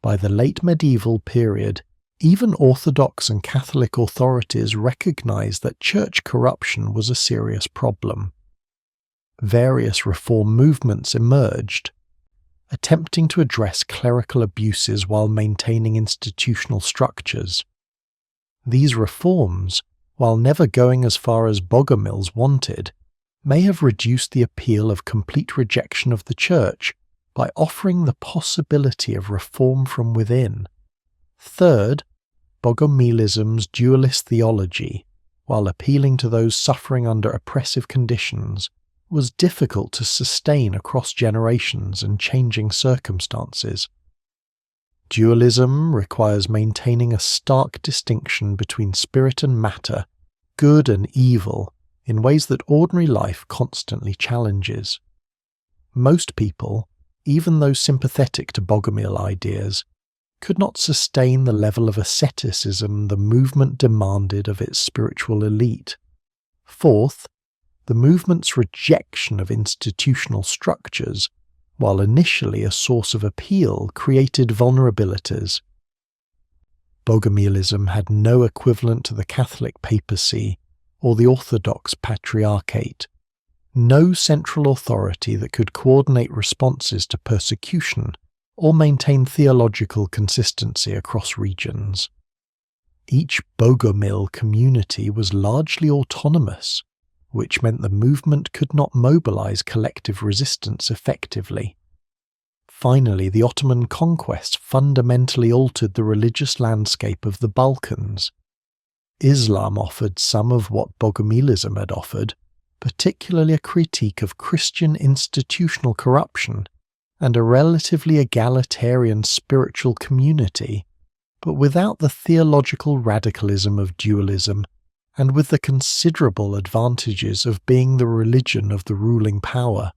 By the late medieval period, even Orthodox and Catholic authorities recognized that church corruption was a serious problem. Various reform movements emerged, attempting to address clerical abuses while maintaining institutional structures. These reforms, while never going as far as Bogomils wanted, may have reduced the appeal of complete rejection of the church by offering the possibility of reform from within. Third, Bogomilism's dualist theology, while appealing to those suffering under oppressive conditions, was difficult to sustain across generations and changing circumstances. Dualism requires maintaining a stark distinction between spirit and matter, good and evil, in ways that ordinary life constantly challenges. Most people, even those sympathetic to Bogomil ideas, could not sustain the level of asceticism the movement demanded of its spiritual elite. Fourth, the movement's rejection of institutional structures, while initially a source of appeal, created vulnerabilities. Bogomilism had no equivalent to the Catholic papacy or the Orthodox patriarchate, no central authority that could coordinate responses to persecution or maintain theological consistency across regions. Each Bogomil community was largely autonomous, which meant the movement could not mobilize collective resistance effectively. Finally, the Ottoman conquest fundamentally altered the religious landscape of the Balkans. Islam offered some of what Bogomilism had offered, particularly a critique of Christian institutional corruption and a relatively egalitarian spiritual community, but without the theological radicalism of dualism and with the considerable advantages of being the religion of the ruling power.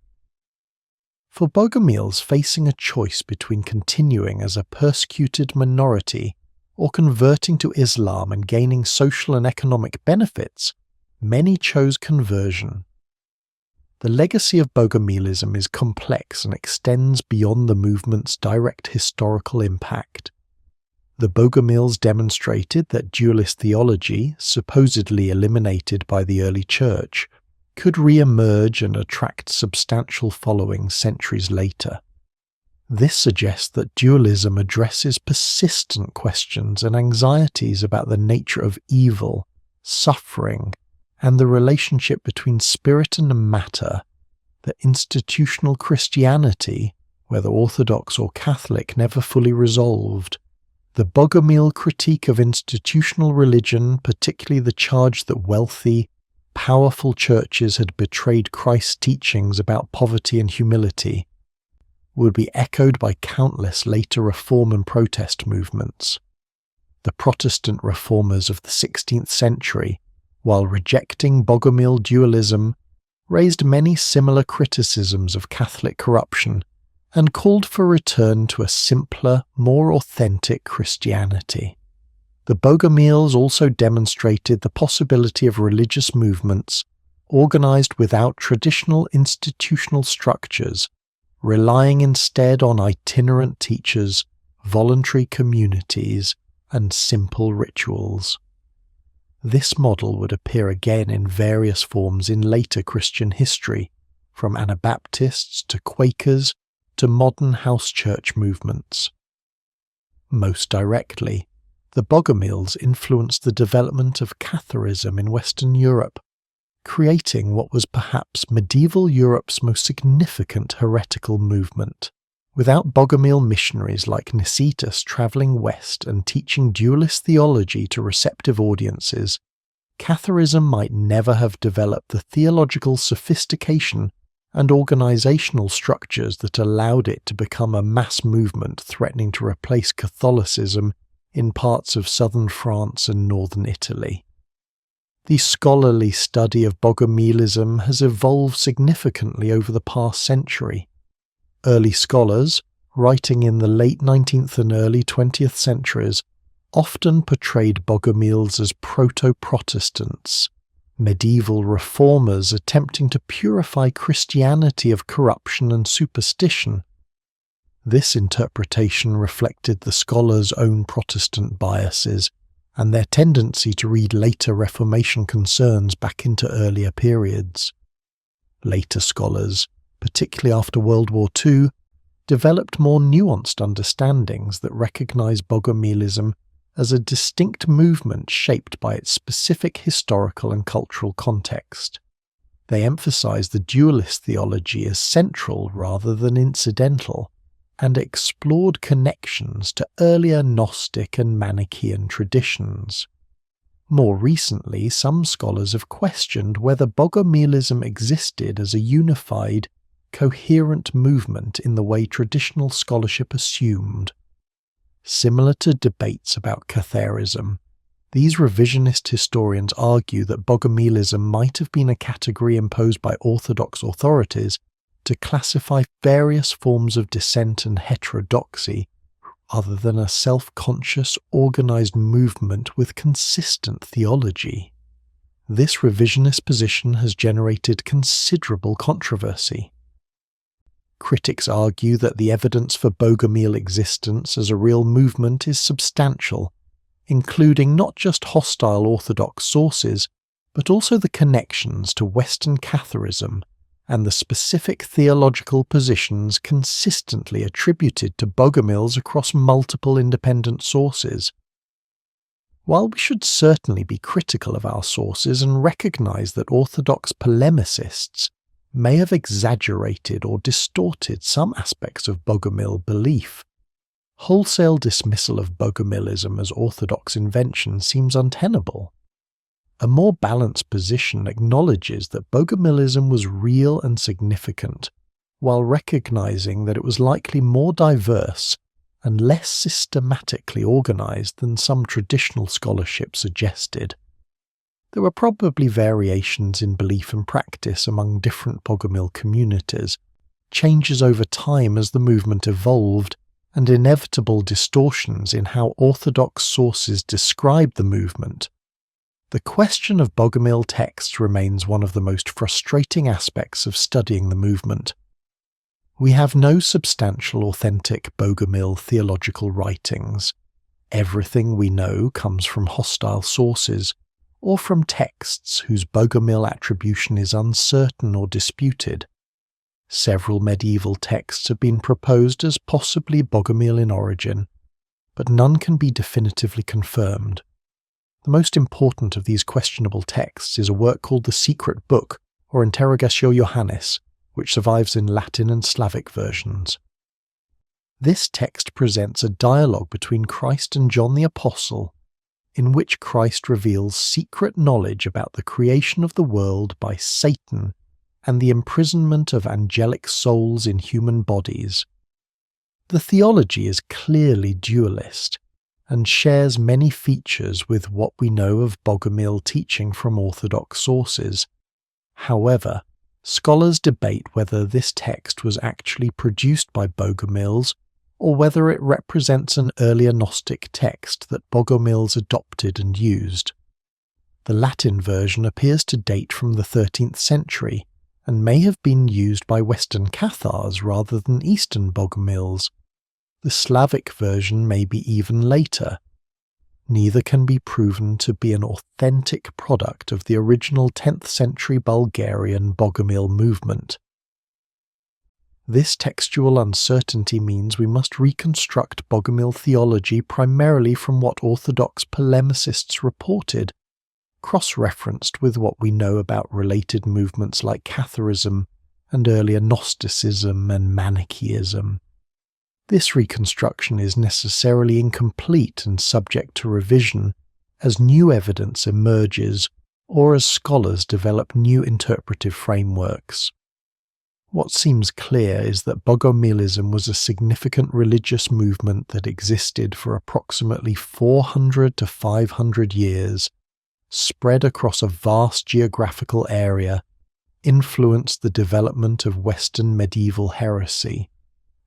For Bogomils facing a choice between continuing as a persecuted minority or converting to Islam and gaining social and economic benefits, many chose conversion. The legacy of Bogomilism is complex and extends beyond the movement's direct historical impact. The Bogomils demonstrated that dualist theology, supposedly eliminated by the early church, could re-emerge and attract substantial followings centuries later. This suggests that dualism addresses persistent questions and anxieties about the nature of evil, suffering, and the relationship between spirit and matter that institutional Christianity, whether Orthodox or Catholic, never fully resolved. The Bogomil critique of institutional religion, particularly the charge that wealthy, powerful churches had betrayed Christ's teachings about poverty and humility, would be echoed by countless later reform and protest movements. The Protestant reformers of the 16th century, while rejecting Bogomil dualism, raised many similar criticisms of Catholic corruption and called for return to a simpler, more authentic Christianity. The Bogomils also demonstrated the possibility of religious movements organized without traditional institutional structures, relying instead on itinerant teachers, voluntary communities, and simple rituals. This model would appear again in various forms in later Christian history, from Anabaptists to Quakers to modern house church movements. Most directly, the Bogomils influenced the development of Catharism in Western Europe, creating what was perhaps medieval Europe's most significant heretical movement. Without Bogomil missionaries like Nicetas travelling west and teaching dualist theology to receptive audiences, Catharism might never have developed the theological sophistication and organisational structures that allowed it to become a mass movement threatening to replace Catholicism in parts of southern France and northern Italy. The scholarly study of Bogomilism has evolved significantly over the past century. Early scholars, writing in the late 19th and early 20th centuries, often portrayed Bogomils as proto-Protestants, medieval reformers attempting to purify Christianity of corruption and superstition. This interpretation reflected the scholars' own Protestant biases and their tendency to read later Reformation concerns back into earlier periods. Later scholars, particularly after World War II, developed more nuanced understandings that recognize Bogomilism as a distinct movement shaped by its specific historical and cultural context. They emphasized the dualist theology as central rather than incidental, and explored connections to earlier Gnostic and Manichaean traditions. More recently, some scholars have questioned whether Bogomilism existed as a unified, coherent movement in the way traditional scholarship assumed. Similar to debates about Catharism, these revisionist historians argue that Bogomilism might have been a category imposed by Orthodox authorities to classify various forms of dissent and heterodoxy, other than a self-conscious, organized movement with consistent theology. This revisionist position has generated considerable controversy. Critics argue that the evidence for Bogomil existence as a real movement is substantial, including not just hostile Orthodox sources, but also the connections to Western Catharism and the specific theological positions consistently attributed to Bogomils across multiple independent sources. While we should certainly be critical of our sources and recognize that Orthodox polemicists may have exaggerated or distorted some aspects of Bogomil belief, wholesale dismissal of Bogomilism as Orthodox invention seems untenable. A more balanced position acknowledges that Bogomilism was real and significant, while recognizing that it was likely more diverse and less systematically organized than some traditional scholarship suggested. There were probably variations in belief and practice among different Bogomil communities, changes over time as the movement evolved, and inevitable distortions in how Orthodox sources describe the movement. The question of Bogomil texts remains one of the most frustrating aspects of studying the movement. We have no substantial authentic Bogomil theological writings. Everything we know comes from hostile sources, or from texts whose Bogomil attribution is uncertain or disputed. Several medieval texts have been proposed as possibly Bogomil in origin, but none can be definitively confirmed. The most important of these questionable texts is a work called The Secret Book, or Interrogatio Johannis, which survives in Latin and Slavic versions. This text presents a dialogue between Christ and John the Apostle, in which Christ reveals secret knowledge about the creation of the world by Satan and the imprisonment of angelic souls in human bodies. The theology is clearly dualist, and shares many features with what we know of Bogomil teaching from Orthodox sources. However, scholars debate whether this text was actually produced by Bogomils or whether it represents an earlier Gnostic text that Bogomils adopted and used. The Latin version appears to date from the 13th century and may have been used by Western Cathars rather than Eastern Bogomils. The Slavic version may be even later. Neither can be proven to be an authentic product of the original 10th century Bulgarian Bogomil movement. This textual uncertainty means we must reconstruct Bogomil theology primarily from what Orthodox polemicists reported, cross-referenced with what we know about related movements like Catharism and earlier Gnosticism and Manichaeism. This reconstruction is necessarily incomplete and subject to revision as new evidence emerges or as scholars develop new interpretive frameworks. What seems clear is that Bogomilism was a significant religious movement that existed for approximately 400 to 500 years, spread across a vast geographical area, influenced the development of Western medieval heresy,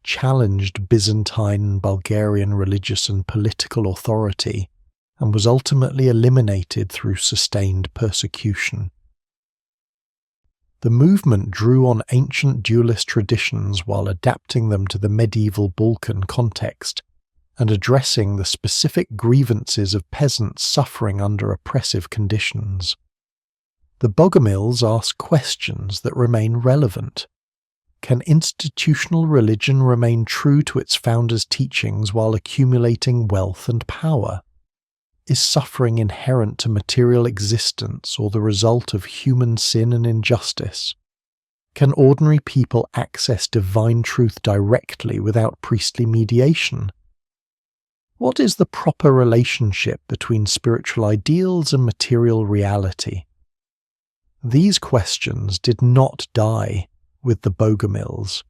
challenged Byzantine and Bulgarian religious and political authority, and was ultimately eliminated through sustained persecution. The movement drew on ancient dualist traditions while adapting them to the medieval Balkan context and addressing the specific grievances of peasants suffering under oppressive conditions. The Bogomils ask questions that remain relevant. Can institutional religion remain true to its founders' teachings while accumulating wealth and power? Is suffering inherent to material existence or the result of human sin and injustice? Can ordinary people access divine truth directly without priestly mediation? What is the proper relationship between spiritual ideals and material reality? These questions did not die with the Bogomils.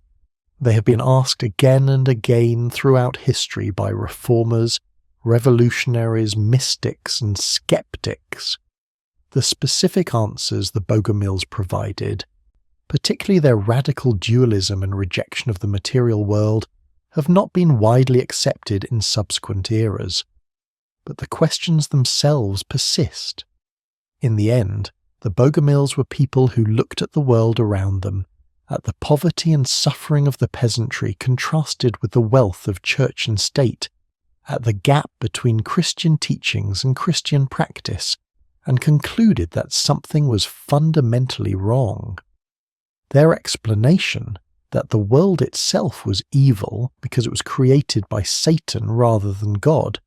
They have been asked again and again throughout history by reformers, revolutionaries, mystics, and skeptics. The specific answers the Bogomils provided, particularly their radical dualism and rejection of the material world, have not been widely accepted in subsequent eras. But the questions themselves persist. In the end, the Bogomils were people who looked at the world around them, at the poverty and suffering of the peasantry contrasted with the wealth of church and state, at the gap between Christian teachings and Christian practice, and concluded that something was fundamentally wrong. Their explanation, that the world itself was evil because it was created by Satan rather than God,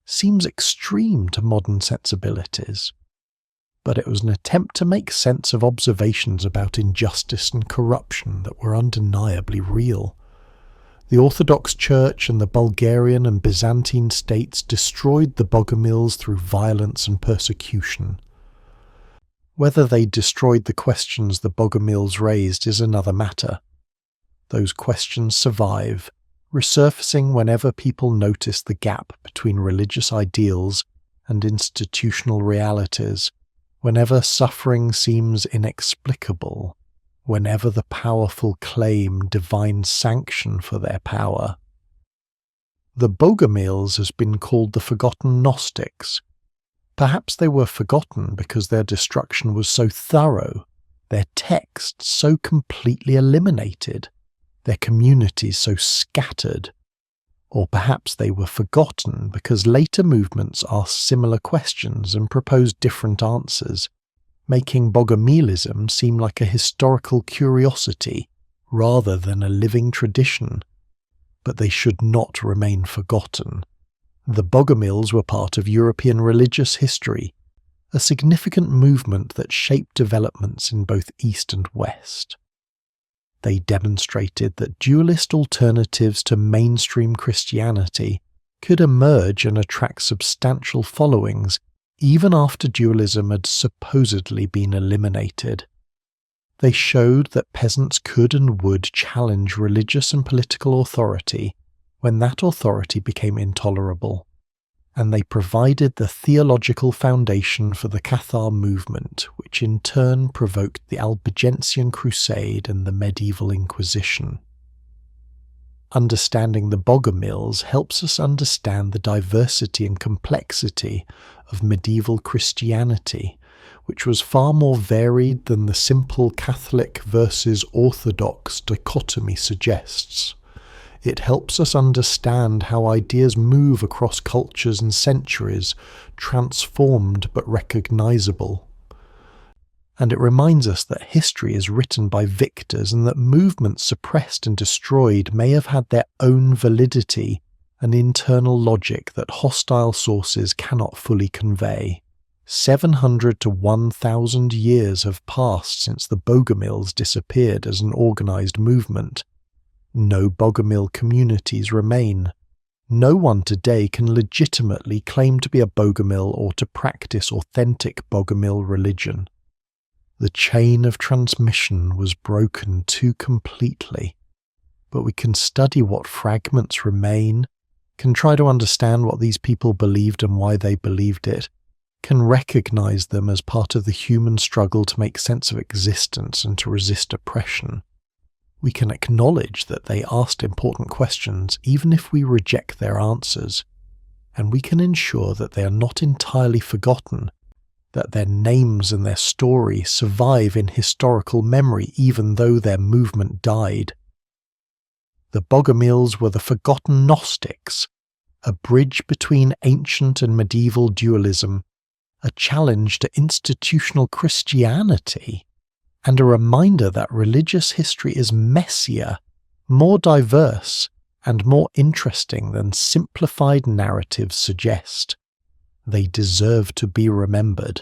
seems extreme to modern sensibilities. But it was an attempt to make sense of observations about injustice and corruption that were undeniably real. The Orthodox Church and the Bulgarian and Byzantine states destroyed the Bogomils through violence and persecution. Whether they destroyed the questions the Bogomils raised is another matter. Those questions survive, resurfacing whenever people notice the gap between religious ideals and institutional realities, whenever suffering seems inexplicable, whenever the powerful claim divine sanction for their power. The Bogomils has been called the forgotten Gnostics. Perhaps they were forgotten because their destruction was so thorough, their texts so completely eliminated, their communities so scattered. Or perhaps they were forgotten because later movements asked similar questions and proposed different answers, making Bogomilism seem like a historical curiosity rather than a living tradition. But they should not remain forgotten. The Bogomils were part of European religious history, a significant movement that shaped developments in both East and West. They demonstrated that dualist alternatives to mainstream Christianity could emerge and attract substantial followings even after dualism had supposedly been eliminated. They showed that peasants could and would challenge religious and political authority when that authority became intolerable, and they provided the theological foundation for the Cathar movement, which in turn provoked the Albigensian Crusade and the medieval Inquisition. Understanding the Bogomils helps us understand the diversity and complexity of medieval Christianity, which was far more varied than the simple Catholic versus Orthodox dichotomy suggests. It helps us understand how ideas move across cultures and centuries, transformed but recognizable. And it reminds us that history is written by victors and that movements suppressed and destroyed may have had their own validity and internal logic that hostile sources cannot fully convey. 700 to 1,000 years have passed since the Bogomils disappeared as an organized movement. No Bogomil communities remain. No one today can legitimately claim to be a Bogomil or to practice authentic Bogomil religion. The chain of transmission was broken too completely, but we can study what fragments remain, can try to understand what these people believed and why they believed it, can recognize them as part of the human struggle to make sense of existence and to resist oppression. We can acknowledge that they asked important questions even if we reject their answers, and we can ensure that they are not entirely forgotten, that their names and their story survive in historical memory even though their movement died. The Bogomils were the forgotten Gnostics, a bridge between ancient and medieval dualism, a challenge to institutional Christianity, and a reminder that religious history is messier, more diverse, and more interesting than simplified narratives suggest. They deserve to be remembered.